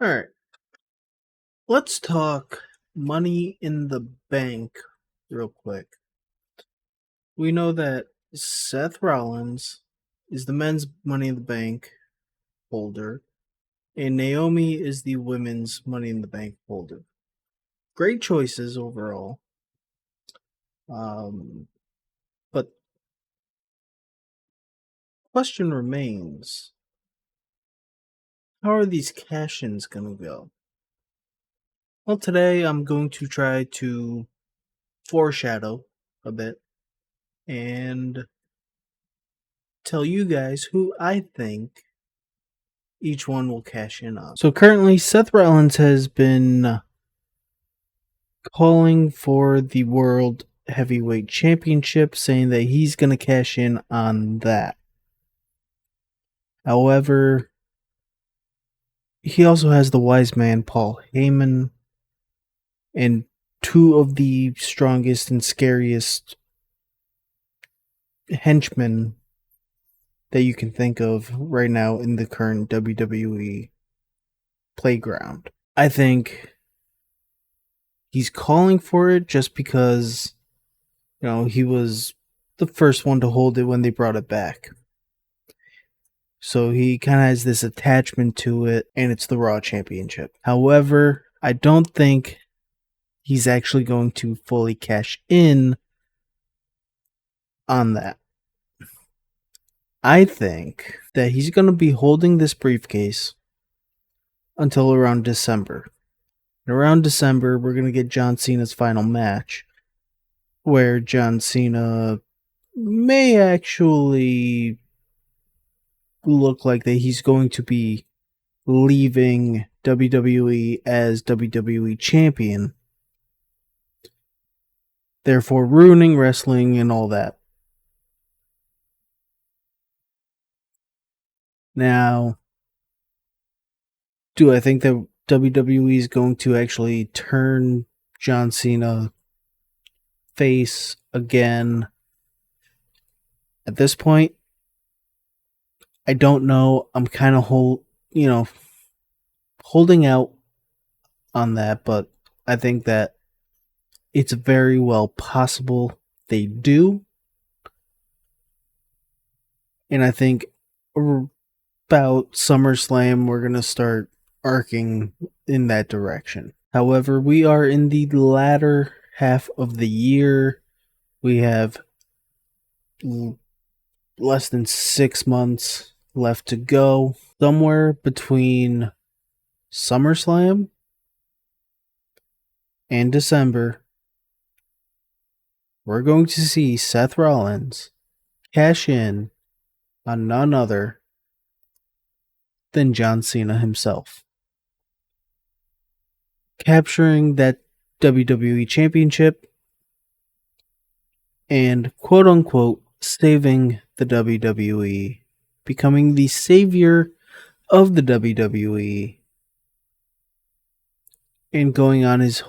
All right, let's talk money in the bank real quick. We know that Seth Rollins is the men's money in the bank holder, and Naomi is the women's money in the bank holder. Great choices overall. But question remains, how are these cash-ins going to go? Well, today I'm going to try to foreshadow a bit and tell you guys who I think each one will cash in on. So currently, Seth Rollins has been calling for the World Heavyweight Championship, saying that he's going to cash in on that. However, he also has the wise man Paul Heyman and two of the strongest and scariest henchmen that you can think of right now in the current WWE playground. I think he's calling for it just because, he was the first one to hold it when they brought it back. So he kind of has this attachment to it, and it's the Raw Championship. However, I don't think he's actually going to fully cash in on that. I think that he's going to be holding this briefcase until around December. And around December, we're going to get John Cena's final match, where John Cena may actually look like that he's going to be leaving WWE as WWE champion, therefore ruining wrestling and all that. Now, do I think that WWE is going to actually turn John Cena face again? At this point, I don't know. I'm kind of holding out on that, but I think that it's very well possible they do. And I think about SummerSlam, we're going to start arcing in that direction. However, we are in the latter half of the year. We have less than 6 months left to go. Somewhere between SummerSlam and December, we're going to see Seth Rollins cash in on none other than John Cena himself, capturing that WWE Championship and quote-unquote saving the WWE, becoming the savior of the WWE, and going on his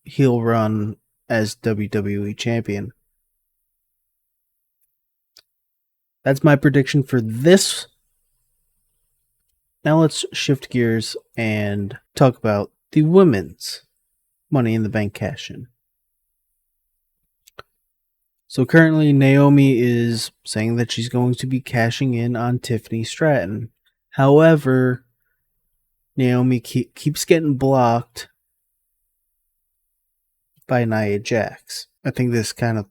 heel run as WWE Champion. That's my prediction for this. Now let's shift gears and talk about the women's Money in the Bank cash-in. So currently, Naomi is saying that she's going to be cashing in on Tiffany Stratton. However, Naomi keeps getting blocked by Nia Jax. I think this kind of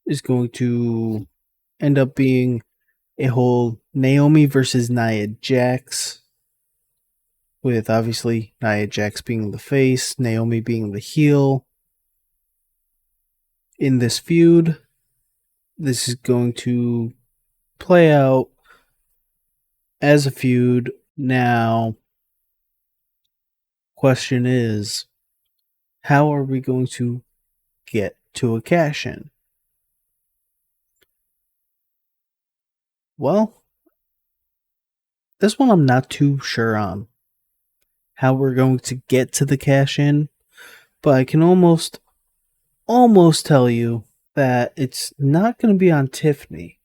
is going to end up being a whole Naomi versus Nia Jax, with obviously Nia Jax being the face, Naomi being the heel. In this feud, this is going to play out as a feud. Now, question is, how are we going to get to a cash-in? Well, this one I'm not too sure on how we're going to get to the cash-in, but I can almost tell you that it's not going to be on Tiffany.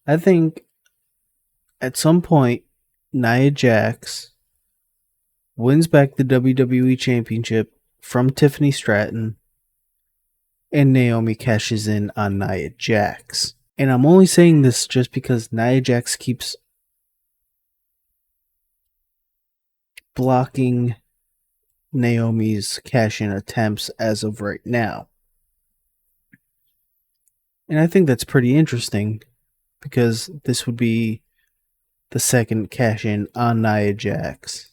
I think at some point Nia Jax wins back the WWE Championship from Tiffany Stratton, and Naomi cashes in on Nia Jax. And I'm only saying this just because Nia Jax keeps blocking Naomi's cash-in attempts as of right now. And I think that's pretty interesting because this would be the second cash-in on Nia Jax,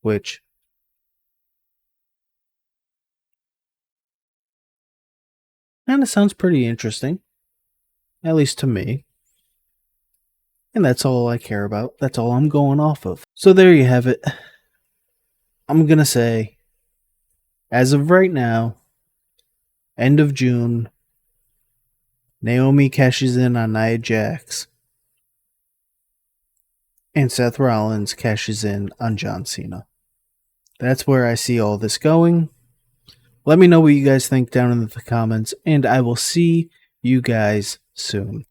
which kind of sounds pretty interesting, at least to me. And that's all I care about. That's all I'm going off of. So there you have it. I'm going to say, as of right now, end of June, Naomi cashes in on Nia Jax, and Seth Rollins cashes in on John Cena. That's where I see all this going. Let me know what you guys think down in the comments, and I will see you guys soon.